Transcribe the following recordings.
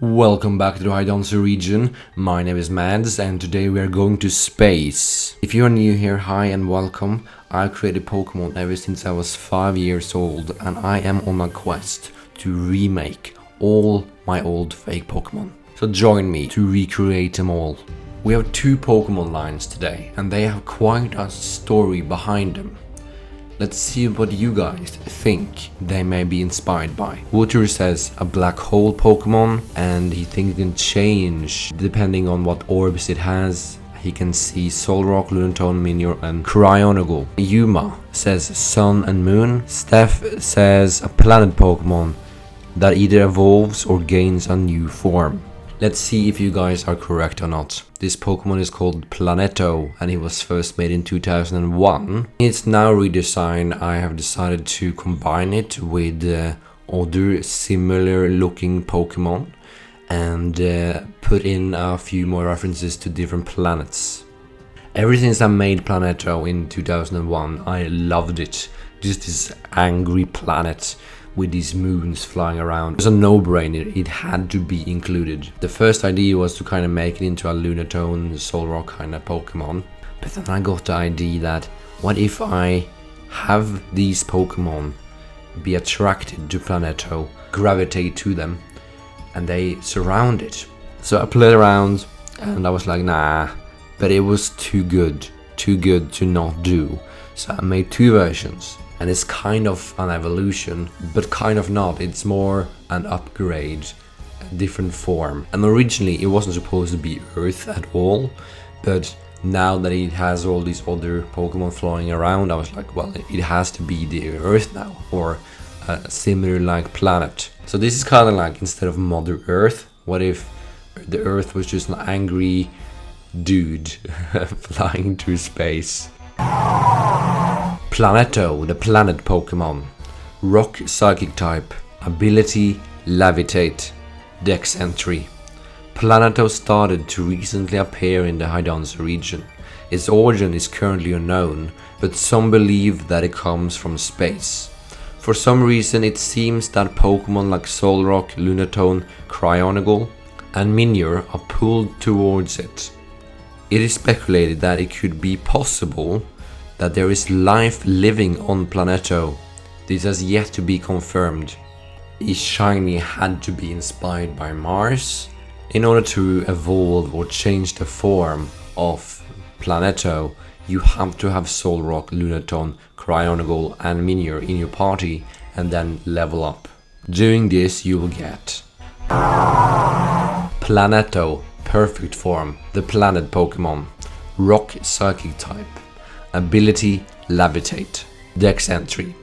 Welcome back to the Hydonso region. My name is Mads and today we are going to space. If you are new here, hi and welcome. I've created Pokemon ever since I was 5 years old and I am on a quest to remake all my old fake Pokemon. So join me to recreate them all. We have 2 Pokemon lines today and they have quite a story behind them. Let's see what you guys think they may be inspired by. Water says a black hole Pokemon and he thinks it can change depending on what orbs it has. He can see Solrock, Lunatone, Meteor and Cryogonal. Yuma says sun and moon. Steph says a planet Pokemon that either evolves or gains a new form. Let's see if you guys are correct or not. This Pokemon is called Planeto and it was first made in 2001. It's now redesigned. I have decided to combine it with other similar looking Pokemon and put in a few more references to different planets. Ever since I made Planeto in 2001, I loved it. Just this angry planet with these moons flying around. It was a no-brainer, it had to be included. The first idea was to kind of make it into a Lunatone, Solrock kind of Pokemon. But then I got the idea that, what if I have these Pokemon be attracted to Planeto, gravitate to them, and they surround it. So I played around and I was like, nah, but it was too good to not do. So I made 2 versions. And it's kind of an evolution, but kind of not. It's more an upgrade, a different form. And originally it wasn't supposed to be Earth at all, but now that it has all these other Pokemon flying around, I was like, well, it has to be the Earth now, or a similar like planet. So this is kind of like, instead of Mother Earth, what if the Earth was just an angry dude flying through space? Planeto, the planet Pokemon. Rock Psychic type. Ability Levitate. Dex entry. Planeto started to recently appear in the Hydonso region. Its origin is currently unknown, but some believe that it comes from space. For some reason it seems that Pokemon like Solrock, Lunatone, Cryogonal and Meteor are pulled towards it. It is speculated that it could be possible that there is life living on Planeto. This has yet to be confirmed. Each shiny had to be inspired by Mars. In order to evolve or change the form of Planeto, you have to have Solrock, Lunatone, Cryogonal and Meteor in your party and then level up. Doing this you will get Planeto, perfect form, the planet Pokemon. Rock Psychic type. Ability Levitate. Dex entry.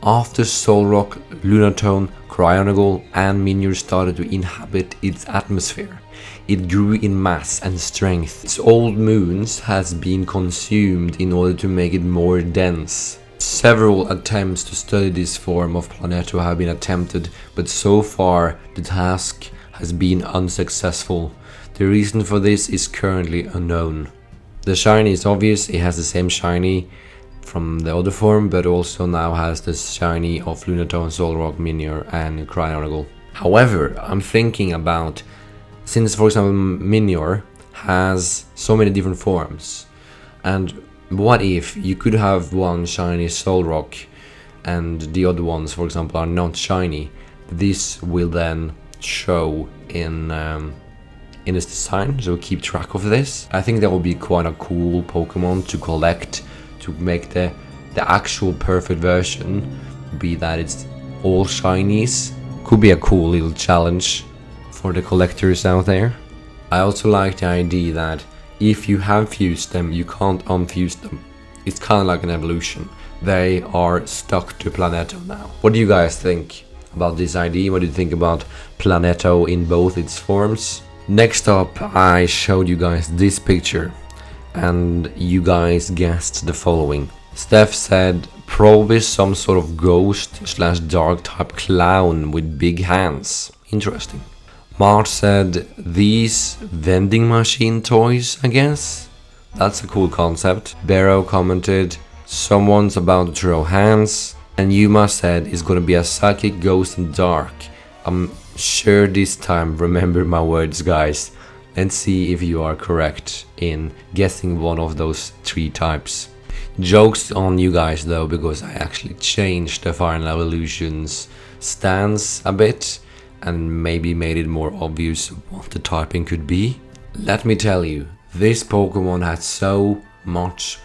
After Solrock, Lunatone, Cryogonal and Meteor started to inhabit its atmosphere, it grew in mass and strength. Its old moons has been consumed in order to make it more dense. Several attempts to study this form of Planeto have been attempted, but so far the task has been unsuccessful. The reason for this is currently unknown. The shiny is obvious, it has the same shiny from the other form, but also now has the shiny of Lunatone, Solrock, Meteor and Cryogonal. However, I'm thinking about, since for example Meteor has so many different forms, and what if you could have one shiny Solrock and the other ones, for example, are not shiny? This will then show in its design, so keep track of this. I think that would be quite a cool Pokemon to collect, to make the actual perfect version be that it's all shinies. Could be a cool little challenge for the collectors out there. I also like the idea that if you have fused them, you can't unfuse them. It's kind of like an evolution. They are stuck to Planeto now. What do you guys think about this idea? What do you think about Planeto in both its forms? Next up, I showed you guys this picture and you guys guessed the following. Steph said probably some sort of ghost / dark type clown with big hands. Interesting. Mart said these vending machine toys, I guess. That's a cool concept. Barrow commented someone's about to throw hands. And Yuma said it's gonna be a psychic ghost in dark. Sure, this time remember my words, guys. Let's see if you are correct in guessing one of those 3 types. Jokes on you guys though, because I actually changed the Final Evolution's stance a bit and maybe made it more obvious what the typing could be. Let me tell you, this Pokemon has so much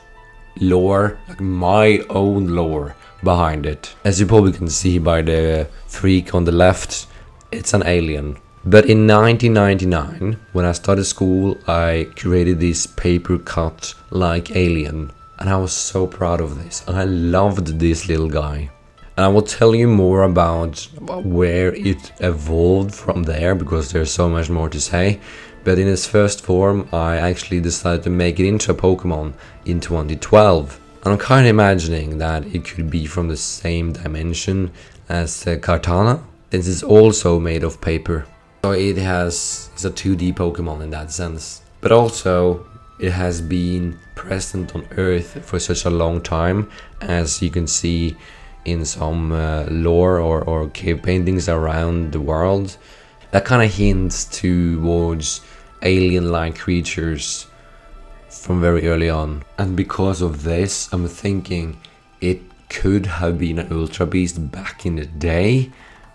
lore, like my own lore behind it. As you probably can see by the freak on the left, it's an alien. But in 1999, when I started school, I created this paper cut like alien. And I was so proud of this. I loved this little guy. And I will tell you more about where it evolved from there, because there's so much more to say. But in its first form, I actually decided to make it into a Pokemon in 2012. And I'm kind of imagining that it could be from the same dimension as Kartana, since it's also made of paper. So it's a 2D Pokemon in that sense. But also, it has been present on Earth for such a long time, as you can see in some lore or cave paintings around the world. That kind of hints towards alien-like creatures from very early on. And because of this, I'm thinking it could have been an Ultra Beast back in the day,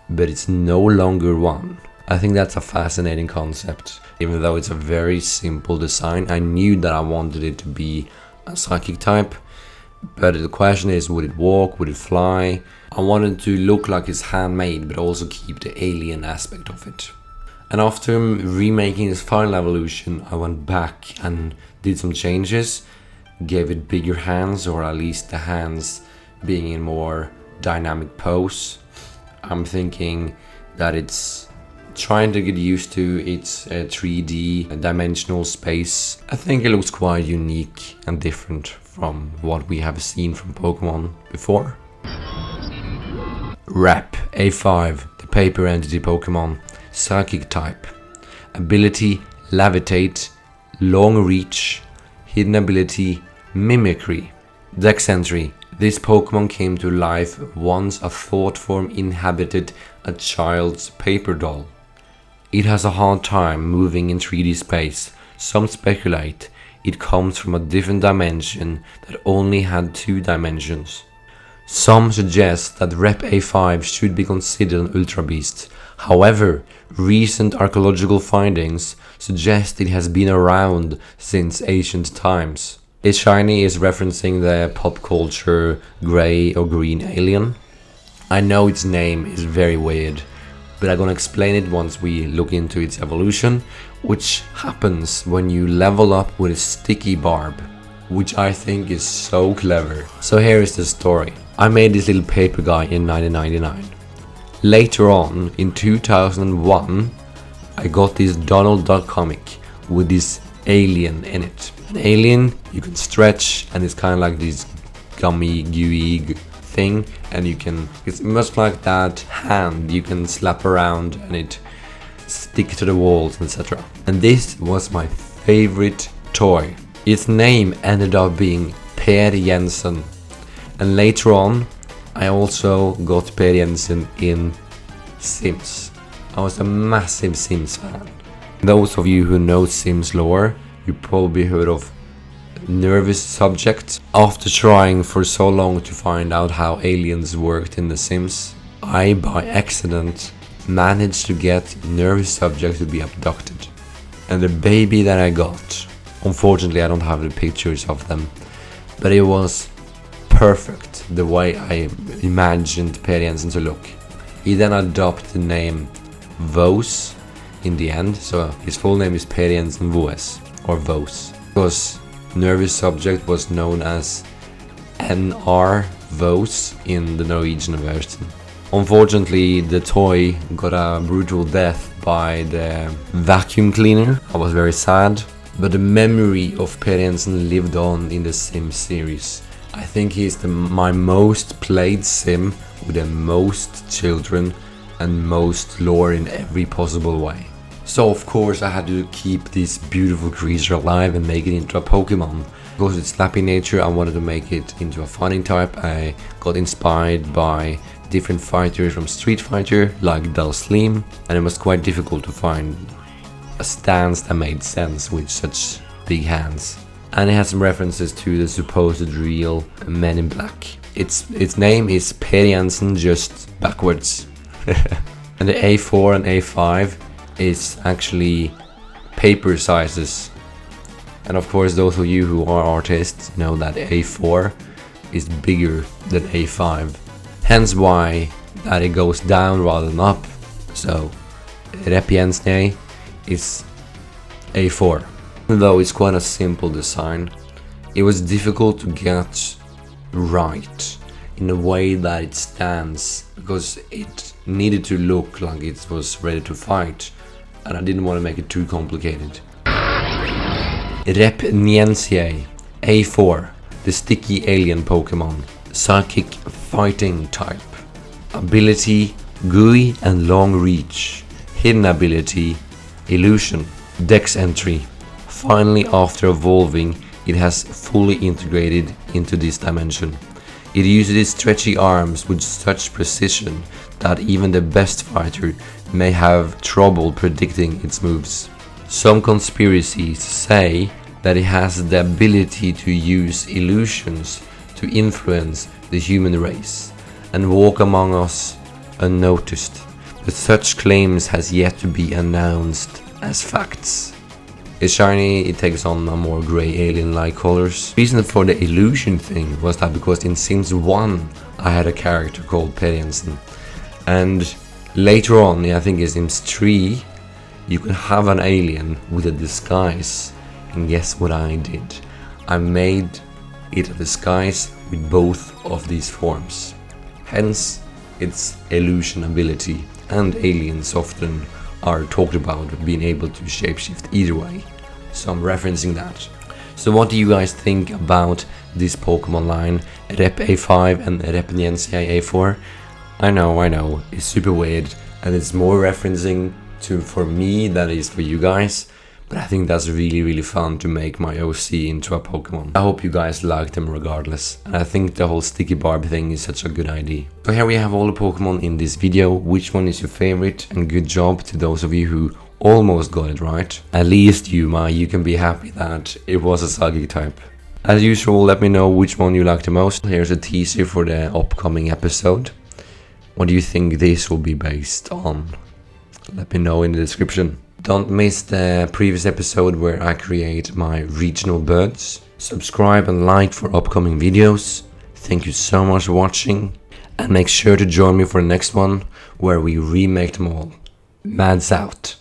but it's no longer one. I think that's a fascinating concept. Even though it's a very simple design, I knew that I wanted it to be a psychic type. But the question is, would it walk? Would it fly? I wanted to look like it's handmade, but also keep the alien aspect of it. And after remaking this Final Evolution, I went back and did some changes. Gave it bigger hands, or at least the hands being in more dynamic pose. I'm thinking that it's trying to get used to its 3D dimensional space. I think it looks quite unique and different from what we have seen from Pokemon before. Rep A5, the paper entity Pokemon, psychic type. Ability levitate, long reach, hidden ability mimicry. Dex entry. This Pokemon came to life once a thought form inhabited a child's paper doll. It has a hard time moving in 3D space. Some speculate it comes from a different dimension that only had 2 dimensions. Some suggest that Rep A5 should be considered an Ultra Beast. However, recent archaeological findings suggest it has been around since ancient times. Its shiny is referencing the pop culture grey or green alien. I know its name is very weird, but I'm gonna explain it once we look into its evolution, which happens when you level up with a sticky barb, which I think is so clever. So here is the story. I made this little paper guy in 1999. Later on, in 2001, I got this Donald Duck comic with this alien in it. An alien you can stretch, and it's kind of like this gummy, gooey thing, and it's much like that hand you can slap around and it stick to the walls, etc. And this was my favorite toy. Its name ended up being Per Jensen, and later on I also got Per Jensen in Sims. I was a massive Sims fan. Those of you who know Sims lore, you probably heard of Nervous Subject. After trying for so long to find out how aliens worked in The Sims, I by accident managed to get Nervous Subject to be abducted. And the baby that I got, unfortunately I don't have the pictures of them, but it was perfect the way I imagined Per Jensen to look. He then adopted the name Vos in the end, so his full name is Per Jensen Voes, or Vos, because Nervous Subject was known as NR Vos in the Norwegian version. Unfortunately, the toy got a brutal death by the vacuum cleaner. I was very sad, but the memory of Per Jensen lived on in the Sim series. I think he's my most played Sim with the most children and most lore in every possible way. So of course I had to keep this beautiful creature alive and make it into a Pokemon. Because of its snappy nature, I wanted to make it into a fighting type. I got inspired by different fighters from Street Fighter, like Slim, and it was quite difficult to find a stance that made sense with such big hands. And it has some references to the supposed real Men in Black. Its name is Per Jensen, just backwards. And the A4 and A5 is actually paper sizes. And of course, those of you who are artists know that A4 is bigger than A5. Hence why that it goes down rather than up. So Rejuvenation is A4. Even though it's quite a simple design, it was difficult to get right in a way that it stands, because it needed to look like it was ready to fight, and I didn't want to make it too complicated. Rejuvenation A4, the sticky alien Pokemon, psychic fighting type, ability gooey and long reach, hidden ability illusion, dex entry. Finally, after evolving, it has fully integrated into this dimension. It uses its stretchy arms with such precision that even the best fighter may have trouble predicting its moves. Some conspiracies say that it has the ability to use illusions to influence the human race and walk among us unnoticed, but such claims has yet to be announced as facts. It's shiny, it takes on a more grey alien-like colors. The reason for the illusion thing was that because in Sims 1 I had a character called Per Jensen, and later on, I think in Sims 3, you can have an alien with a disguise, and guess what I did? I made it a disguise with both of these forms. Hence its illusion ability, and aliens often are talked about being able to shapeshift either way, so I'm referencing that. So what do you guys think about this Pokemon line, Rep A5 and Rejuvenation A4? I know, it's super weird, and it's more referencing to for me than it is for you guys, but I think that's really fun to make my OC into a Pokemon. I hope you guys like them regardless, and I think the whole sticky barb thing is such a good idea. So here we have all the Pokemon in this video. Which one is your favorite? And good job to those of you who almost got it right. At least you can be happy that it was a psychic type. As usual, let me know which one you like the most. Here's a teaser for the upcoming episode. What do you think this will be based on? Let me know in the description. Don't miss the previous episode where I create my regional birds. Subscribe and like for upcoming videos. Thank you so much for watching, and make sure to join me for the next one where we remake them all. Mads out.